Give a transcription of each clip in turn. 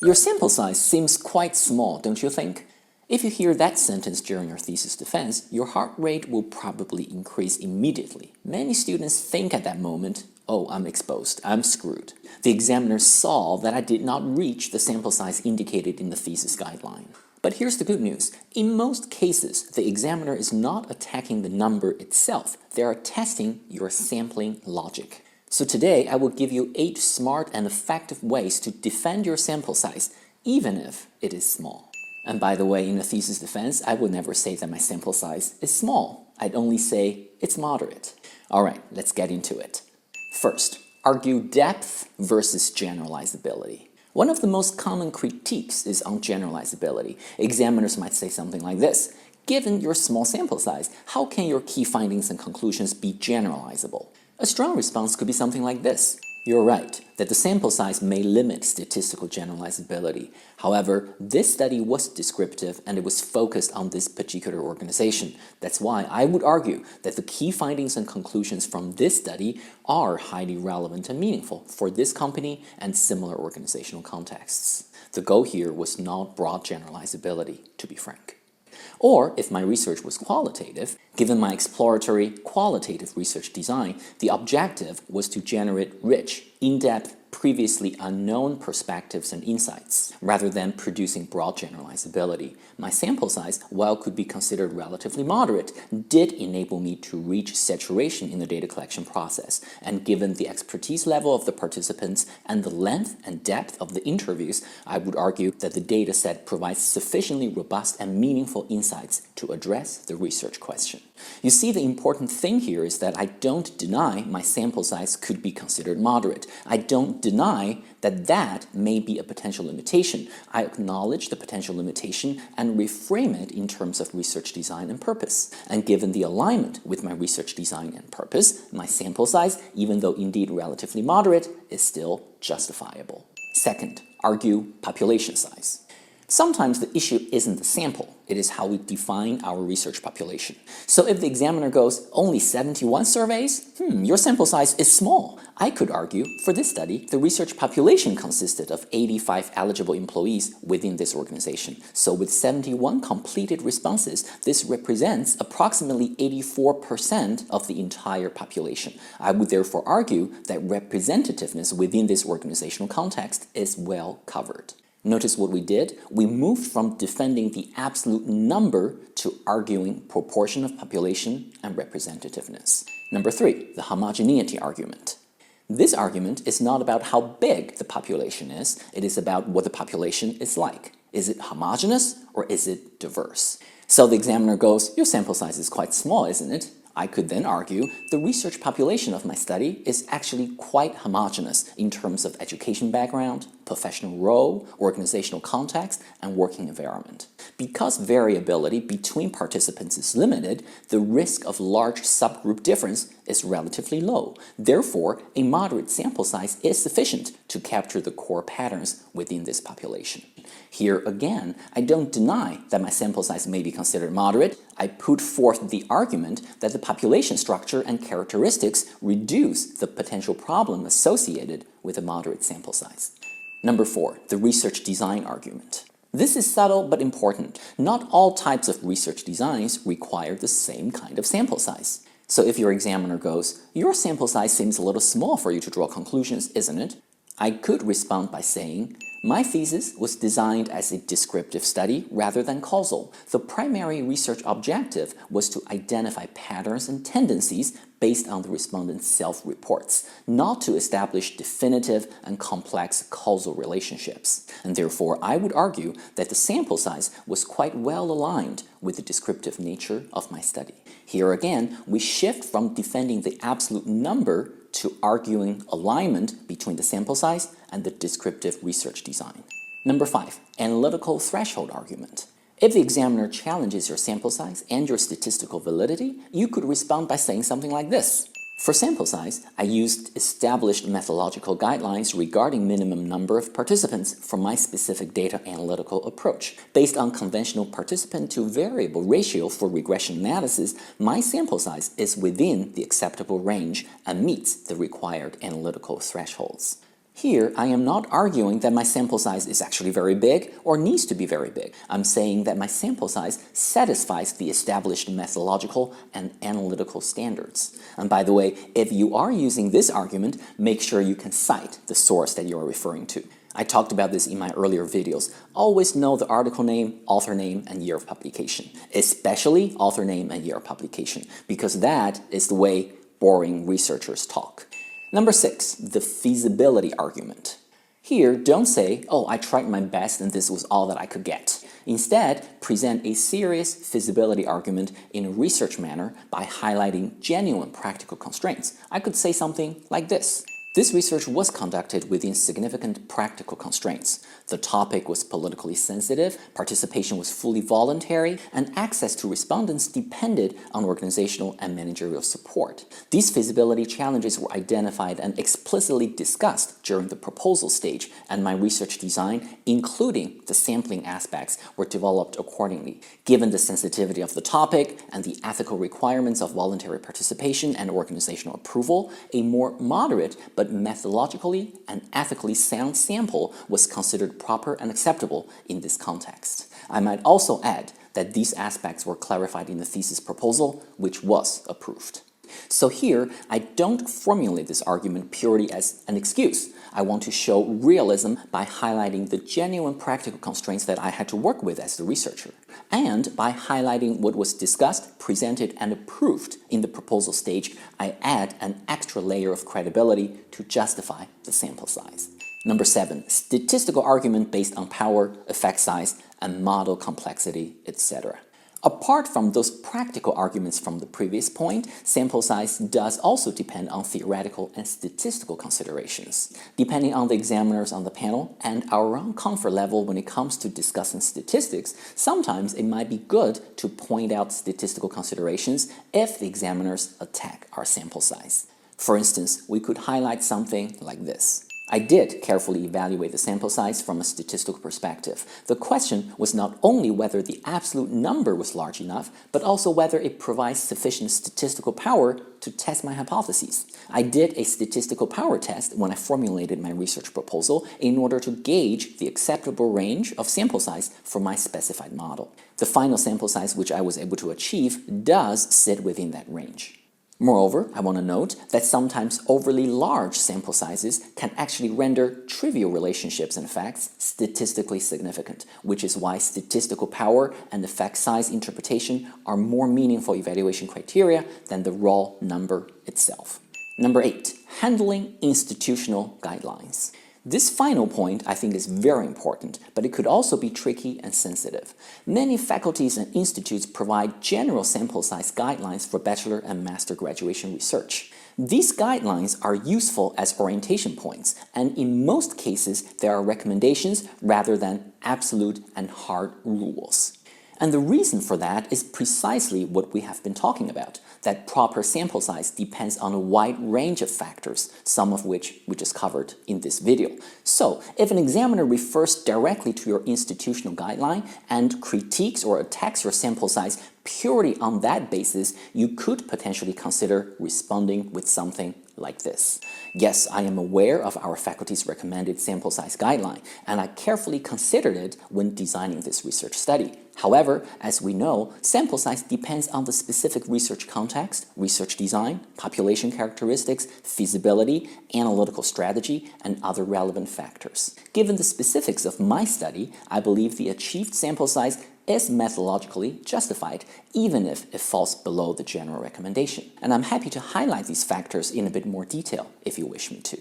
Your sample size seems quite small, don't you think? If you hear that sentence during your thesis defense, your heart rate will probably increase immediately. Many students think at that moment, oh, I'm exposed, I'm screwed. The examiner saw that I did not reach the sample size indicated in the thesis guideline. But here's the good news. In most cases, the examiner is not attacking the number itself. They are testing your sampling logic. So today, I will give you 8 smart and effective ways to defend your sample size, even if it is small. And by the way, in a thesis defense, I would never say that my sample size is small. I'd only say it's moderate. All right, let's get into it. First, argue depth versus generalizability. One of the most common critiques is on generalizability. Examiners might say something like this: given your small sample size, how can your key findings and conclusions be generalizable? A strong response could be something like this: you're right that the sample size may limit statistical generalizability. However, this study was descriptive and it was focused on this particular organization. That's why I would argue that the key findings and conclusions from this study are highly relevant and meaningful for this company and similar organizational contexts. The goal here was not broad generalizability, to be frank. Or, if my research was qualitative, given my exploratory qualitative research design, the objective was to generate rich, in-depth, previously unknown perspectives and insights, rather than producing broad generalizability. My sample size, while could be considered relatively moderate, did enable me to reach saturation in the data collection process, and given the expertise level of the participants and the length and depth of the interviews, I would argue that the data set provides sufficiently robust and meaningful insights to address the research question. You see, the important thing here is that I don't deny my sample size could be considered moderate. I don't deny that that may be a potential limitation. I acknowledge the potential limitation and reframe it in terms of research design and purpose. And given the alignment with my research design and purpose, my sample size, even though indeed relatively moderate, is still justifiable. Second, argue population size. Sometimes the issue isn't the sample, it is how we define our research population. So if the examiner goes, only 71 surveys? Your sample size is small. I could argue, for this study, the research population consisted of 85 eligible employees within this organization. So with 71 completed responses, this represents approximately 84% of the entire population. I would therefore argue that representativeness within this organizational context is well covered. Notice what we did? We moved from defending the absolute number to arguing proportion of population and representativeness. Number 3, the homogeneity argument. This argument is not about how big the population is, it is about what the population is like. Is it homogeneous or is it diverse? So the examiner goes, your sample size is quite small, isn't it? I could then argue the research population of my study is actually quite homogeneous in terms of education background, professional role, organizational context, and working environment. Because variability between participants is limited, the risk of large subgroup difference is relatively low. Therefore, a moderate sample size is sufficient to capture the core patterns within this population. Here again, I don't deny that my sample size may be considered moderate. I put forth the argument that the population structure and characteristics reduce the potential problem associated with a moderate sample size. Number 4, the research design argument. This is subtle but important. Not all types of research designs require the same kind of sample size. So if your examiner goes, your sample size seems a little small for you to draw conclusions, isn't it? I could respond by saying, my thesis was designed as a descriptive study rather than causal. The primary research objective was to identify patterns and tendencies based on the respondents' self-reports, not to establish definitive and complex causal relationships. And therefore, I would argue that the sample size was quite well aligned with the descriptive nature of my study. Here again, we shift from defending the absolute number to arguing alignment between the sample size and the descriptive research design. Number 5, analytical threshold argument. If the examiner challenges your sample size and your statistical validity, you could respond by saying something like this. For sample size, I used established methodological guidelines regarding minimum number of participants for my specific data analytical approach. Based on conventional participant to variable ratio for regression analysis, my sample size is within the acceptable range and meets the required analytical thresholds. Here, I am not arguing that my sample size is actually very big or needs to be very big. I'm saying that my sample size satisfies the established methodological and analytical standards. And by the way, if you are using this argument, make sure you can cite the source that you are referring to. I talked about this in my earlier videos. Always know the article name, author name, and year of publication, especially author name and year of publication, because that is the way boring researchers talk. Number 6, the feasibility argument. Here, don't say, oh, I tried my best and this was all that I could get. Instead, present a serious feasibility argument in a research manner by highlighting genuine practical constraints. I could say something like this. This research was conducted within significant practical constraints. The topic was politically sensitive, participation was fully voluntary, and access to respondents depended on organizational and managerial support. These feasibility challenges were identified and explicitly discussed during the proposal stage, and my research design, including the sampling aspects, were developed accordingly. Given the sensitivity of the topic and the ethical requirements of voluntary participation and organizational approval, a more moderate but methodologically and ethically sound sample was considered proper and acceptable in this context. I might also add that these aspects were clarified in the thesis proposal, which was approved. So here, I don't formulate this argument purely as an excuse. I want to show realism by highlighting the genuine practical constraints that I had to work with as the researcher, and by highlighting what was discussed, presented, and approved in the proposal stage, I add an extra layer of credibility to justify the sample size. Number 7, statistical argument based on power, effect size, and model complexity, etc. Apart from those practical arguments from the previous point, sample size does also depend on theoretical and statistical considerations. Depending on the examiners on the panel and our own comfort level when it comes to discussing statistics, sometimes it might be good to point out statistical considerations if the examiners attack our sample size. For instance, we could highlight something like this. I did carefully evaluate the sample size from a statistical perspective. The question was not only whether the absolute number was large enough, but also whether it provides sufficient statistical power to test my hypotheses. I did a statistical power test when I formulated my research proposal in order to gauge the acceptable range of sample size for my specified model. The final sample size which I was able to achieve does sit within that range. Moreover, I want to note that sometimes overly large sample sizes can actually render trivial relationships and facts statistically significant, which is why statistical power and effect size interpretation are more meaningful evaluation criteria than the raw number itself. Number 8, handling institutional guidelines. This final point I think is very important, but it could also be tricky and sensitive. Many faculties and institutes provide general sample size guidelines for bachelor and master graduation research. These guidelines are useful as orientation points, and in most cases there are recommendations rather than absolute and hard rules. And the reason for that is precisely what we have been talking about, that proper sample size depends on a wide range of factors, some of which we just covered in this video. So, if an examiner refers directly to your institutional guideline and critiques or attacks your sample size purely on that basis, you could potentially consider responding with something like this. Yes, I am aware of our faculty's recommended sample size guideline, and I carefully considered it when designing this research study. However, as we know, sample size depends on the specific research context, research design, population characteristics, feasibility, analytical strategy, and other relevant factors. Given the specifics of my study, I believe the achieved sample size is methodologically justified, even if it falls below the general recommendation. And I'm happy to highlight these factors in a bit more detail if you wish me to.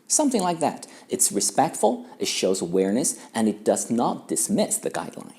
Something like that. It's respectful, it shows awareness, and it does not dismiss the guideline.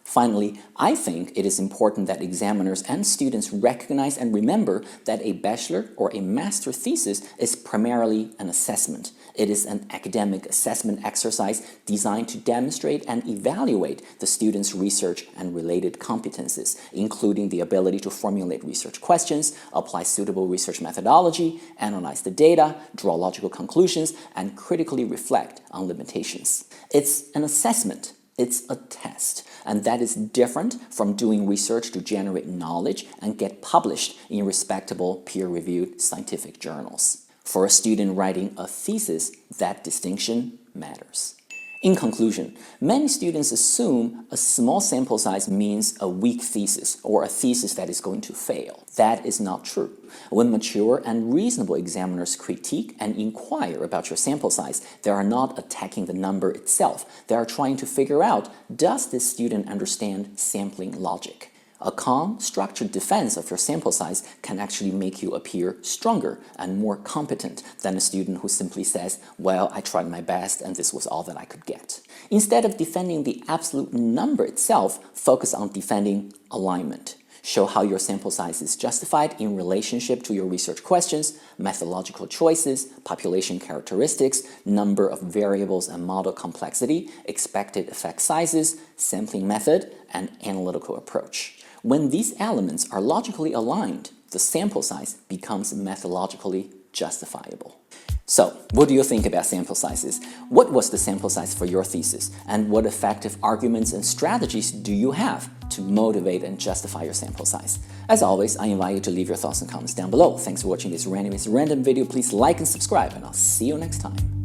Finally, I think it is important that examiners and students recognize and remember that a bachelor or a master thesis is primarily an assessment. It is an academic assessment exercise designed to demonstrate and evaluate the student's research and related competences, including the ability to formulate research questions, apply suitable research methodology, analyze the data, draw logical conclusions, and critically reflect on limitations. It's an assessment. It's a test, and that is different from doing research to generate knowledge and get published in respectable peer-reviewed scientific journals. For a student writing a thesis, that distinction matters. In conclusion, many students assume a small sample size means a weak thesis or a thesis that is going to fail. That is not true. When mature and reasonable examiners critique and inquire about your sample size, they are not attacking the number itself. They are trying to figure out, does this student understand sampling logic? A calm, structured defense of your sample size can actually make you appear stronger and more competent than a student who simply says, well, I tried my best and this was all that I could get. Instead of defending the absolute number itself, focus on defending alignment. Show how your sample size is justified in relationship to your research questions, methodological choices, population characteristics, number of variables and model complexity, expected effect sizes, sampling method, and analytical approach. When these elements are logically aligned, the sample size becomes methodologically justifiable. So, what do you think about sample sizes? What was the sample size for your thesis? And what effective arguments and strategies do you have to motivate and justify your sample size? As always, I invite you to leave your thoughts and comments down below. Thanks for watching this Ranywayz random video. Please like and subscribe, and I'll see you next time.